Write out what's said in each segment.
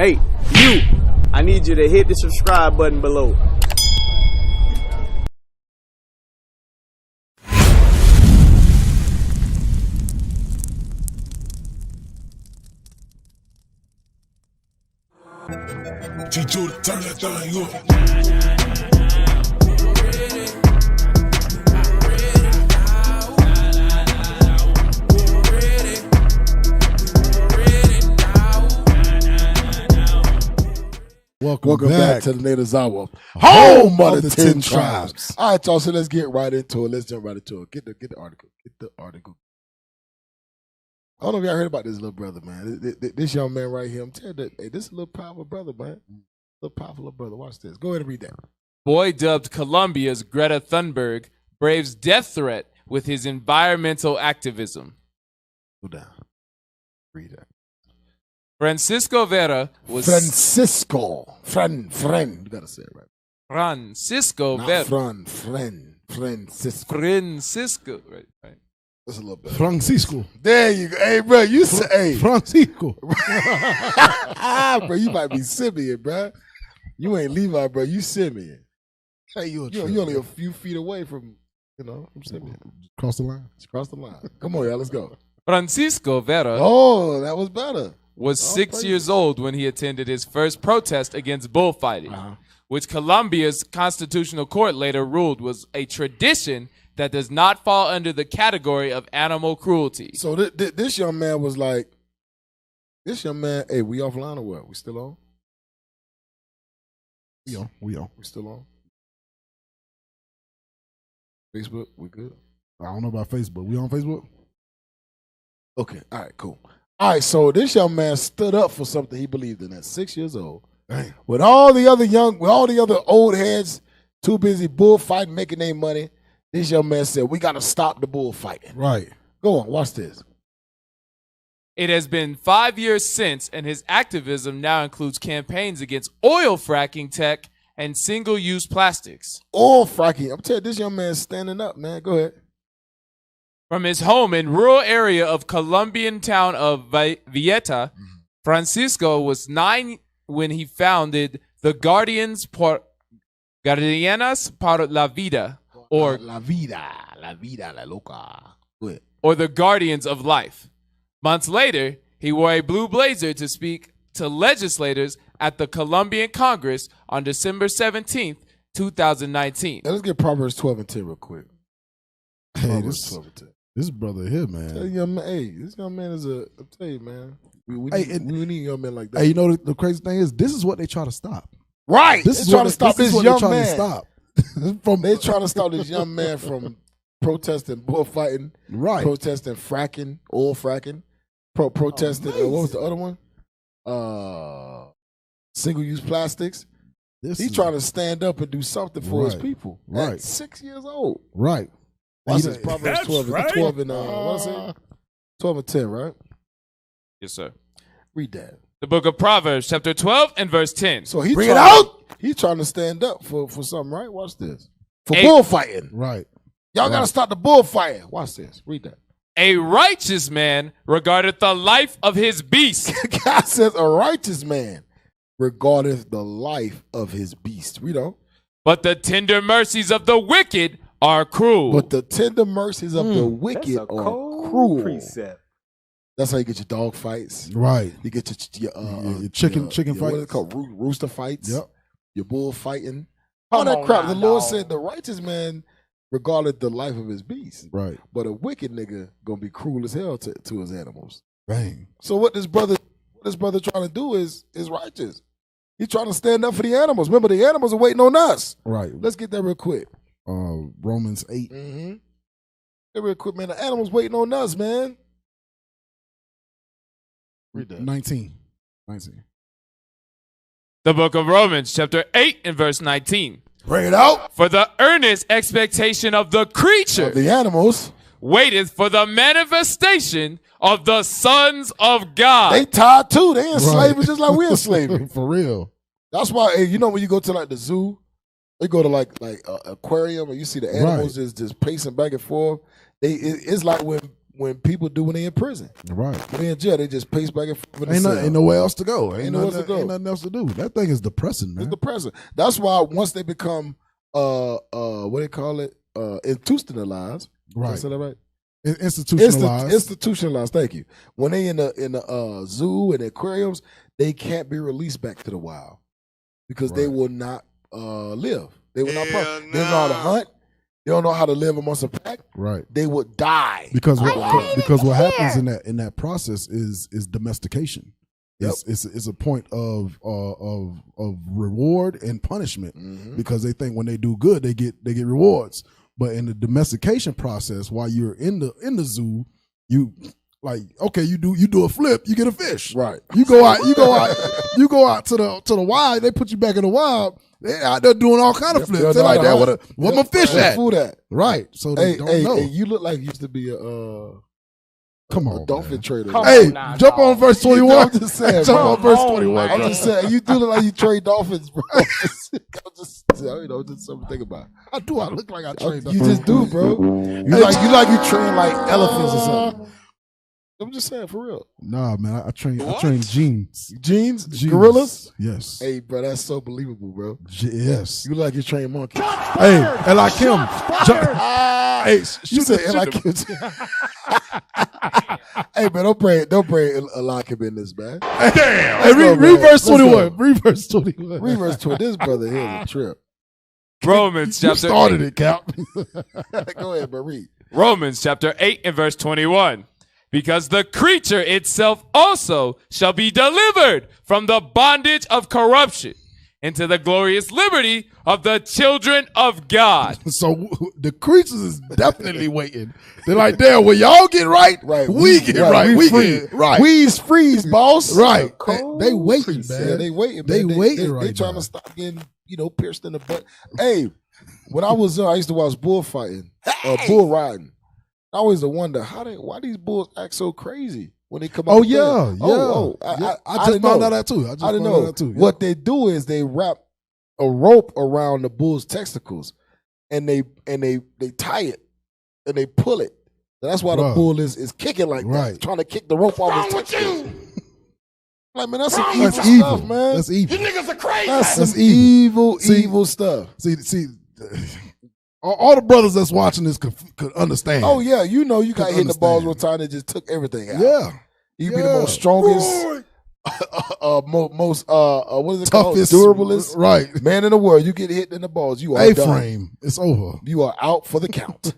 Hey, you! I need you to hit the subscribe button below. Chicho, turn that thing up. Welcome back to the native Zawa, home of the 10 tribes. All right, y'all, so let's get right into it. Let's jump right into it. Get the article. Get the article. I don't know if y'all heard about this little brother, man. This young man right here, I'm telling you, hey, this is a little powerful brother, man. Little powerful little brother. Watch this. Go ahead and read that. Boy dubbed Colombia's Greta Thunberg braves death threat with his environmental activism. Go down. Read that. Francisco Vera was... Francisco. Friend. You got to say it right. Francisco Not Vera. Francisco. Francisco. Right. That's a little bit. Francisco. There you go. Hey, bro, you say, hey. Francisco. Bro, you might be Simeon, bro. You ain't Levi, bro. You Simeon. Hey, you only a few feet away from Simeon. Cross the line. Just cross the line. Come on, y'all. Let's go. Francisco Vera Oh, that was better. was 6 years old when he attended his first protest against bullfighting, which Colombia's constitutional court later ruled was a tradition that does not fall under the category of animal cruelty. So this young man was like, hey, we offline or what? We still on? We on. We still on? Facebook, we good? I don't know about Facebook. We on Facebook? Okay, all right, cool. All right, so this young man stood up for something he believed in at 6 years old. Dang. With all the other old heads too busy bullfighting, making their money, this young man said, we got to stop the bullfighting. Right. Go on, watch this. It has been 5 years since, and his activism now includes campaigns against oil fracking tech and single-use plastics. Oil fracking. I'm telling you, this young man standing up, man. Go ahead. From his home in rural area of Colombian town of Villeta, Francisco was 9 when he founded the Guardianas por la Vida, or La vida, la loca. Go ahead. or the Guardians of Life. Months later, he wore a blue blazer to speak to legislators at the Colombian Congress on December 17th, 2019. Now let's get Proverbs 12 and 10 real quick. Hey, Proverbs 12 and 10. this brother here, man. Tell you, this young man is I'm telling you, man. We need young men like that. Hey, you know the crazy thing is, this is what they try to stop. Right. This They're is trying what to stop this young man. stop. They're trying to stop this young man from protesting bullfighting, Right. protesting fracking, oil fracking, protesting, what was the other one? Single-use plastics. He's trying to stand up and do something for his people. Right. At 6 years old. Right. Watch this, Proverbs 12, right. 12 and, what is it? 12 and 10, right? Yes, sir. Read that. The book of Proverbs, chapter 12 and verse 10. So he's Bring it trying- out! He's trying to stand up for something, right? Watch this. For Hey. bullfighting. Right. Y'all got to stop the bullfighting. Watch this. Read that. A righteous man regardeth the life of his beast. God says a righteous man regardeth the life of his beast. Read on. But the tender mercies of the wicked are cruel. But the tender mercies of the That's wicked a are cold cruel. precept. That's how you get your dog fights. Right. You get your chicken What is fights. it called? Rooster fights. Yep. Your bull fighting. All Come that on crap. now, The Lord dog. said the righteous man regarded the life of his beast. Right. But a wicked nigga gonna be cruel as hell to his animals. Bang. So what this brother trying to do is righteous. He's trying to stand up for the animals. Remember, the animals are waiting on us. Right. Let's get that real quick. Romans 8. Mm-hmm. Get real quick, man. The animals waiting on us, man. Read that. 19. The book of Romans, chapter 8 and verse 19. Bring it out. For the earnest expectation of the creature The animals, waiteth for the manifestation of the sons of God. they tied too. They in slavery Right. just like we in slavery. For real. That's why, hey, you know, when you go to like the zoo, you go to like aquarium and you see the animals just pacing back and forth. It's like when when people do when they in prison. Right. When they in jail, they just pace back and forth. Ain't nowhere else to go. Ain't nowhere else to go. Ain't nothing else to do. That thing is depressing, man. It's depressing. That's why once they become what they call it, institutionalized. Right. Did I say that right? Institutionalized. Institutionalized. Thank you. When they in the zoo and aquariums, they can't be released back to the wild because they will not live. They will not. They don't know how to hunt. They don't know how to live amongst a pack. Right. They would die because what happens in that process is domestication. Yep. It's a point of reward and punishment because they think when they do good they get rewards. But in the domestication process, while you're in the zoo, you like you do a flip, you get a fish. Right. You go out to the wild. They put you back in the wild. They're out there doing all kind of flips. They're like that. What my fish at? Food at? Right. So they don't know. Hey, you look like you used to be a dolphin trader. Jump on verse 21. I'm just saying. Jump on verse 21. I'm just saying. You do look like you trade dolphins, bro. just something to think about. I look like I trade dolphins. You just do, bro. You train like elephants or something. I'm just saying, for real. Nah, man, I train jeans. Jeans? Gorillas? Yes. Hey, bro, that's so believable, bro. Yes. You look like you train monkeys. Hey, and like him. Hey, you said like him. Hey, man, don't pray a lot can be in this, man. Damn. Hey, read verse 21. Read verse 21. Read verse 20. This brother here is a trip. Romans chapter 8. Started it, Cap. Go ahead, bro. Read. Romans chapter 8 and verse 21. Because the creature itself also shall be delivered from the bondage of corruption into the glorious liberty of the children of God. So the creatures is definitely waiting. They're like, damn, when y'all get right, we get right. We get right. We's freeze, boss. Right. They waiting, man. Yeah, they waiting. They waiting right They trying to stop getting, pierced in the butt. Hey, when I was I used to watch bullfighting, bull riding. I always wonder why these bulls act so crazy when they come out. Oh yeah, yeah. I just found out that too. I didn't know that too. Yeah. What they do is they wrap a rope around the bull's testicles, and they tie it and they pull it. And that's why the bull is kicking like that, trying to kick the rope off his testicles. Like, man, that's some evil stuff, man. That's evil. You niggas are crazy. That's evil stuff. See. All the brothers that's watching this could understand. Oh yeah, you got hit in the balls one time and just took everything out. Yeah, you be the most strongest, most what is it called? Toughest, durablest, right? Man in the world. You get hit in the balls, you are A-frame. It's over. You are out for the count.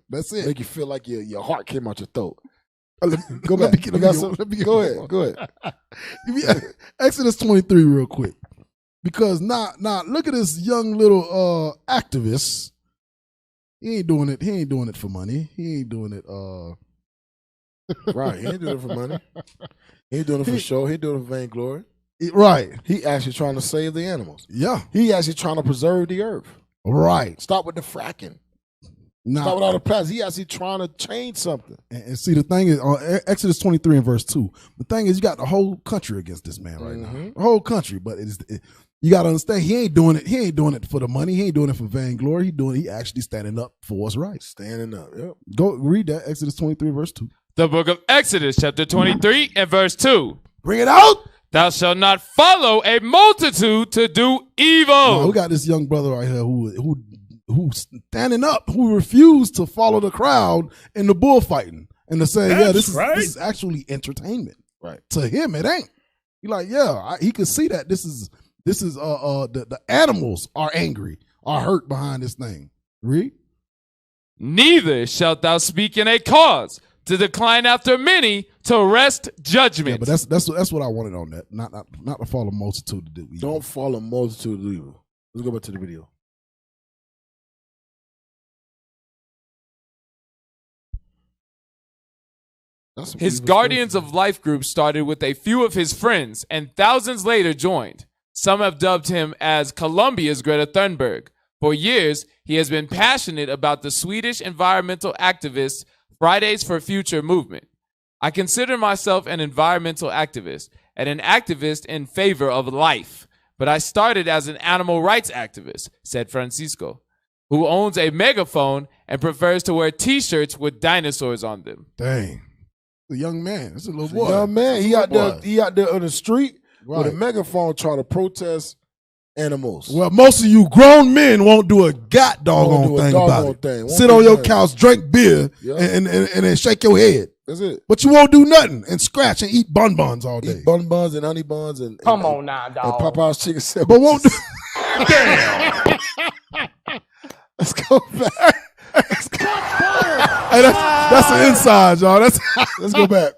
That's it. Make you feel like your heart came out your throat. Go back. Go ahead. Exodus 23 real quick, because now look at this young little activist. He ain't doing it for money. He ain't doing it right. He ain't doing it for money. He ain't doing it for show. He ain't doing it for vainglory. Right. He actually trying to save the animals. Yeah. He actually trying to preserve the earth. Right. Stop with the fracking. Stop with all the past. He actually trying to change something. And see, the thing is, on Exodus 23 and verse 2, the thing is, you got the whole country against this man right now. The whole country, but you got to understand, he ain't doing it for the money. He ain't doing it for vainglory. He actually standing up for what's right. Standing up, yep. Go read that, Exodus 23, verse 2. The book of Exodus, chapter 23 and verse 2. Bring it out. Thou shalt not follow a multitude to do evil. No, we got this young brother right here who's standing up, who refused to follow the crowd in the bullfighting and to say, this is actually entertainment. Right. To him, it ain't. He like, he could see that this is the animals are angry, are hurt behind this thing. Read. Neither shalt thou speak in a cause to decline after many to wrest judgment. Yeah, but that's what I wanted on that. Not to follow multitude to do evil. Don't follow multitude to do evil. Let's go back to the video. His Guardians of Life group started with a few of his friends, and thousands later joined. Some have dubbed him as Colombia's Greta Thunberg. For years, he has been passionate about the Swedish environmental activist Fridays for Future movement. I consider myself an environmental activist and an activist in favor of life, but I started as an animal rights activist, said Francisco. who owns a megaphone and prefers to wear T-shirts with dinosaurs on them. Dang. A young man. It's a little boy. Young man, he out there on the street with a Right. megaphone trying to protest animals. Well, most of you grown men won't do a Won't doggone do a thing doggone about it. thing. Won't Sit do on your nothing. couch, drink beer, Yeah. and then shake your head. That's it. But you won't do nothing and scratch and eat bonbons all day. Eat bun buns and honey buns and Come on now, and dog. Popeye's chicken sandwiches. But won't do. Let's go back. Hey, that's the inside, y'all. Let's go back.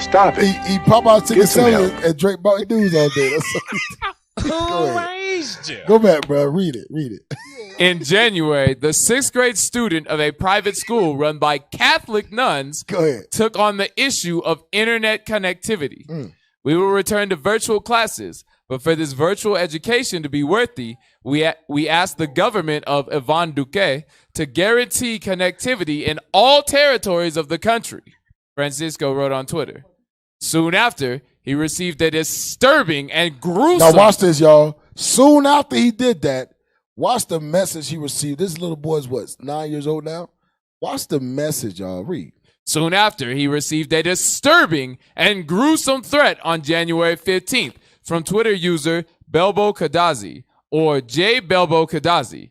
Stop it. Eat Popeye's chicken Get some help. sandwich and drink Mountain Dews all day. That's go ahead. Go back, bro. Read it. In January, the 6th grade student of a private school run by Catholic nuns Go ahead. took on the issue of internet connectivity. We will return to virtual classes, but for this virtual education to be worthy, we asked the government of Ivan Duque to guarantee connectivity in all territories of the country, Francisco wrote on Twitter. Soon after, he received a disturbing and gruesome... Now watch this, y'all. Soon after he did that, watch the message he received. This little boy's what, 9 years old now? Watch the message, y'all. Read. Soon after, he received a disturbing and gruesome threat on January 15th from Twitter user Belbo Kadazi, or J. Belbo Kadazi.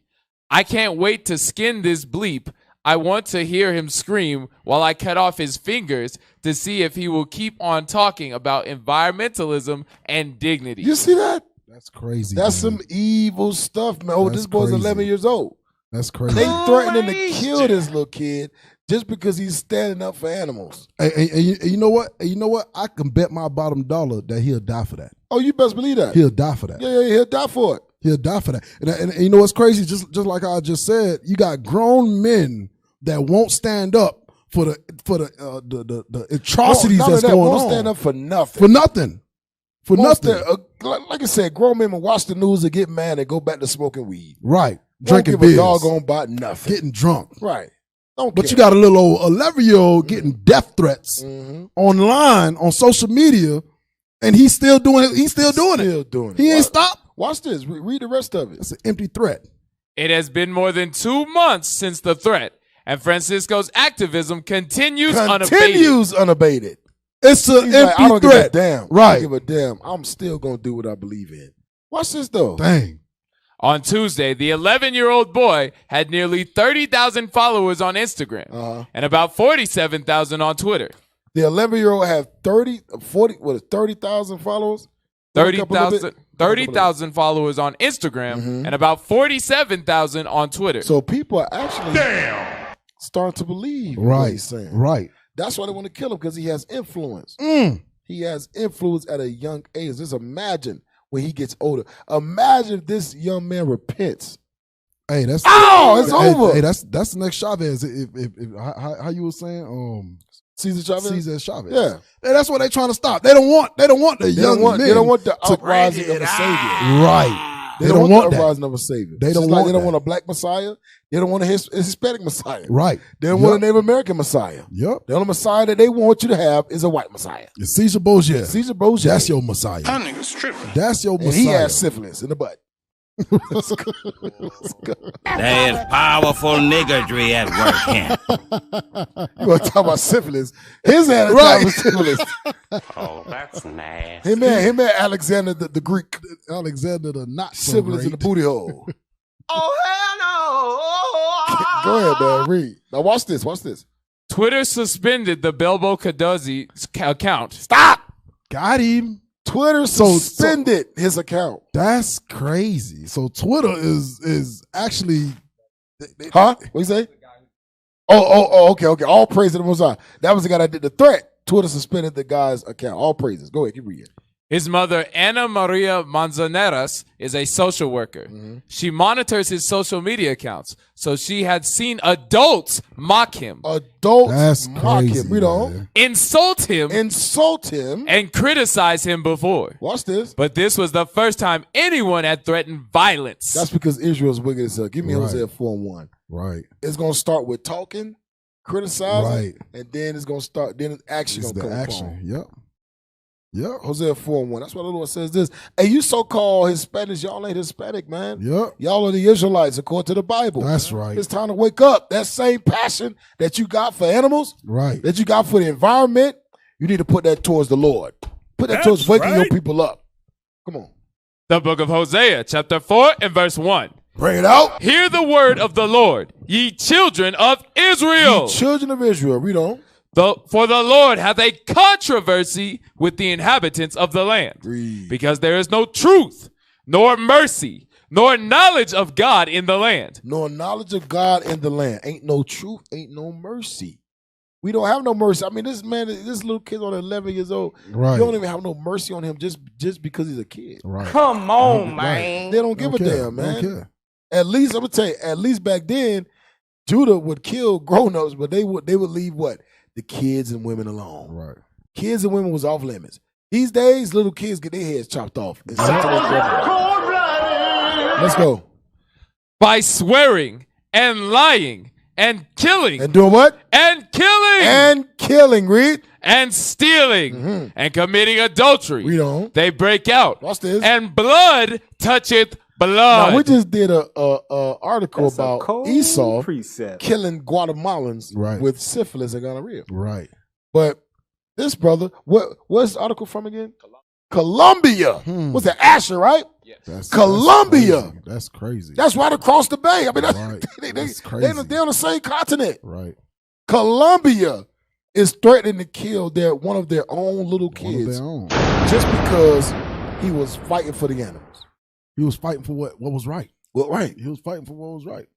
I can't wait to skin this bleep. I want to hear him scream while I cut off his fingers to see if he will keep on talking about environmentalism and dignity. You see that? That's crazy. That's man. some evil stuff, man. Oh, That's this boy's crazy. 11 years old. That's crazy. They threatening to kill this little kid just because he's standing up for animals. And you know what? And you know what? I can bet my bottom dollar that he'll die for that. Oh, you best believe that. He'll die for that. Yeah, he'll die for it. He'll die for that. And you know what's crazy? Just like I just said, you got grown men that won't stand up for the atrocities None of that's that going won't on. stand up for nothing. For nothing. For Won't nothing. like I said, grown men will watch the news and get mad and go back to smoking weed. Right. Won't Drinking give beers. a doggone about nothing. Getting drunk. Right. Don't But care. you got a little old 11-year-old getting death threats Mm-hmm. online on social media, and he's still doing it. He's still doing it. He ain't stopped. Watch this. Read the rest of it. It's an empty threat. It has been more than 2 months since the threat, and Francisco's activism continues unabated. It's an He's empty like, I don't threat. give a damn. I Right. don't give a damn. I'm still going to do what I believe in. Watch this, though. Dang. On Tuesday, the 11-year-old boy had nearly 30,000 followers on Instagram and about 47,000 on Twitter. The 11-year-old have 30,000 followers? 30,000 followers on Instagram and about 47,000 on Twitter. So people are actually starting to believe what Right. he's saying. Right. That's why they want to kill him, because he has influence. Mm. He has influence at a young age. Just imagine when he gets older. Imagine if this young man repents. Hey, that's it's over. Hey, that's the next Chavez. If how you were saying, Cesar Chavez. Cesar Chavez. Yeah. Hey, that's what they're trying to stop. They don't want the young men. They don't want the to- uprising of a savior. Right. They don't don't want want the that. uprising of a savior. They Just don't like want they don't that. want a black Messiah. They don't want a Hispanic Messiah. Right. They don't want a Native American Messiah. Yep. The only Messiah that they want you to have is a white Messiah. It's Caesar Borgia. Caesar Borgia. That's your Messiah. That nigga's tripping. That's your And Messiah. he has syphilis in the butt. There is powerful niggardry at work here. You want to talk about syphilis? His had a Right. time with syphilis. Oh, that's nasty. Him and Alexander the Greek. Alexander the not so Syphilis in great. the booty hole. Oh, hell no. Go ahead, man. Read. Now watch this. Watch this. Twitter suspended the Belbo Kadazi account. Stop. Got him. Twitter suspended his account. That's crazy. So Twitter is actually Huh? What you say? Oh, okay. All praise to the Most High. That was the guy that did the threat. Twitter suspended the guy's account. All praises. Go ahead, keep reading. His mother, Ana Maria Manzaneras, is a social worker. She monitors his social media accounts, so she had seen adults mock him, Adults That's mock crazy. him. Read on. man. insult him, Insult him. and criticize him before. Watch this. But this was the first time anyone had threatened violence. That's because Israel's wicked as hell. Give me Right. Hosea 4:1. Right. It's gonna start with talking, criticizing, Right. and then it's gonna start. Then action It's gonna the come action. upon. Yep. Yeah, Hosea 4:1. That's why the Lord says this. Hey, you so-called Hispanics, y'all ain't Hispanic, man. Yeah. Y'all are the Israelites according to the Bible. That's right. It's time to wake up. That same passion that you got for animals, Right. that you got for the environment, you need to put that towards the Lord. Put that towards waking your people up. Come on. The book of Hosea, chapter 4 and verse 1. Bring it out. Hear the word of the Lord, ye children of Israel. Ye children of Israel. Read on. For the Lord hath a controversy with the inhabitants of the land, because there is no truth, nor mercy, nor knowledge of God in the land. Nor knowledge of God in the land. Ain't no truth, ain't no mercy. We don't have no mercy. I mean, this little kid's only 11 years old. Right. You don't even have no mercy on him just because he's a kid. Right. Come on, man. They don't give a damn, man. Don't care. At least, I'm going to tell you, at least back then, Judah would kill grown-ups, but they would leave what? The kids and women alone. Right. Kids and women was off limits. These days, little kids get their heads chopped off. And sent to their grandma. Let's go. By swearing and lying and killing. And doing what? And killing. And killing, read. And stealing. And committing adultery. Read on. They break out. Watch this. And blood toucheth blood. Now, we just did a article about Esau precept. killing Guatemalans Right. with syphilis and gonorrhea. Right. But this brother, where's the article from again? Colombia. What's that? Asher, right? That's Colombia. That's crazy. That's right across the bay. I mean, Right. That's crazy. they're on the same continent. Right. Colombia is threatening to kill one of their own little One of kids their own. just because he was fighting for the animals. He was fighting for what was right. Well, right. He was fighting for what was right.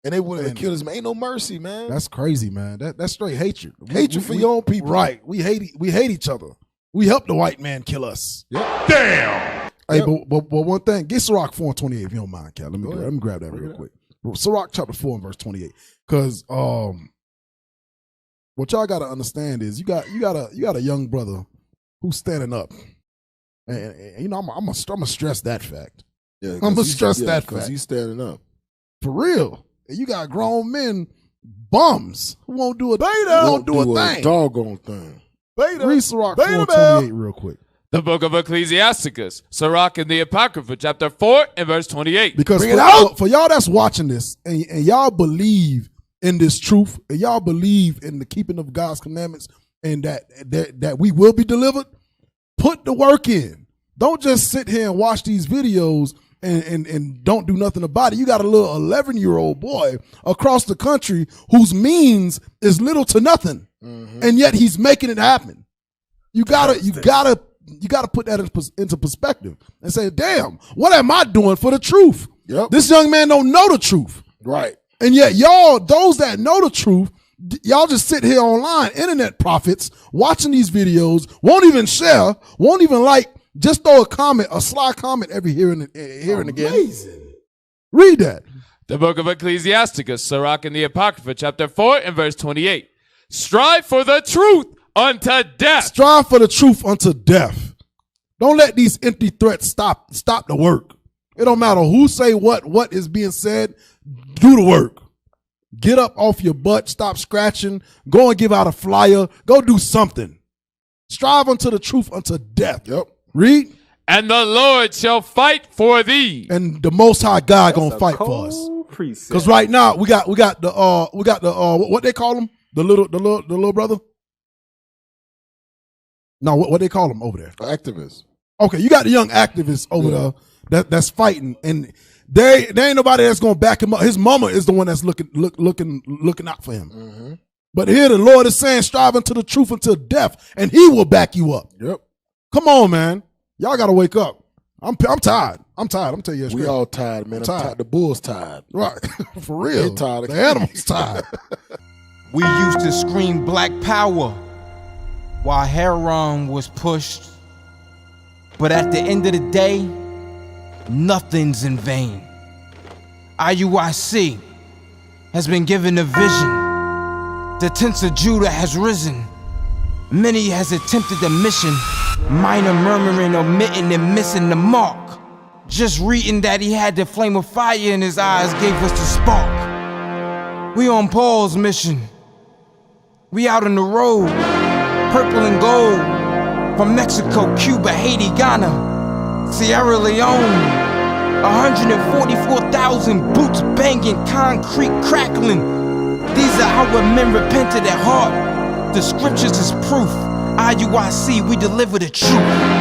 And they would have killed his man. Ain't no mercy, man. That's crazy, man. That's straight hatred. Hatred for your own people. Right. We hate each other. We help the white man kill us. Yep. Damn! Hey, but one thing, get Sirach 4 and 28 if you don't mind, Cal. Let me grab that real quick. Sirach chapter 4 and verse 28. Because what y'all gotta understand is you got a young brother who's standing up. And you know, I'm gonna stress that fact. Yeah, I'm gonna stress that because fact. he's standing up. For real. And you got grown men bums who won't do a Won't do a thing. Doggone thing. Read Sirach 4 and 28 real quick. The book of Ecclesiasticus, Sirach and the Apocrypha, chapter 4 and verse 28. Because for y'all that's watching this and y'all believe in this truth and y'all believe in the keeping of God's commandments and that we will be delivered, put the work in. Don't just sit here and watch these videos and don't do nothing about it. You got a little 11-year-old boy across the country whose means is little to nothing, and yet he's making it happen. You gotta put that into perspective and say, damn, what am I doing for the truth? Yep. This young man don't know the truth. Right. And yet y'all, those that know the truth, y'all just sit here online, internet prophets, watching these videos, won't even share, won't even like, just throw a sly comment every here and again. Amazing. Read that. The book of Ecclesiasticus, Sirach and the Apocrypha, chapter 4 and verse 28. Strive for the truth unto death. Strive for the truth unto death. Don't let these empty threats stop the work. It don't matter who say what is being said. Do the work. Get up off your butt. Stop scratching. Go and give out a flyer. Go do something. Strive unto the truth unto death. Yep. Read. And the Lord shall fight for thee. And the Most High God gonna fight for us. Because right now we got the what they call him, the little brother. No, what they call him over there? Activists. Okay, you got the young activists over there that's fighting, and there ain't nobody that's gonna back him up. His mama is the one that's looking out for him. But here the Lord is saying, strive unto the truth until death, and He will back you up. Yep. Come on, man. Y'all gotta wake up. I'm tired. I'm telling you. We all tired, man. I'm tired. The bull's tired. Right. For real. They tired. The animal's tired. We used to scream black power while heroin was pushed. But at the end of the day, nothing's in vain. IUIC has been given a vision. The tents of Judah has risen. Many has attempted the mission. Minor murmuring, omitting, and missing the mark. Just reading that he had the flame of fire in his eyes gave us the spark. We on Paul's mission. We out on the road, purple and gold, From Mexico, Cuba, Haiti, Ghana, Sierra Leone, 144,000 boots banging, concrete crackling. These are our men repented at heart. The scriptures is proof. IUIC, we deliver the truth.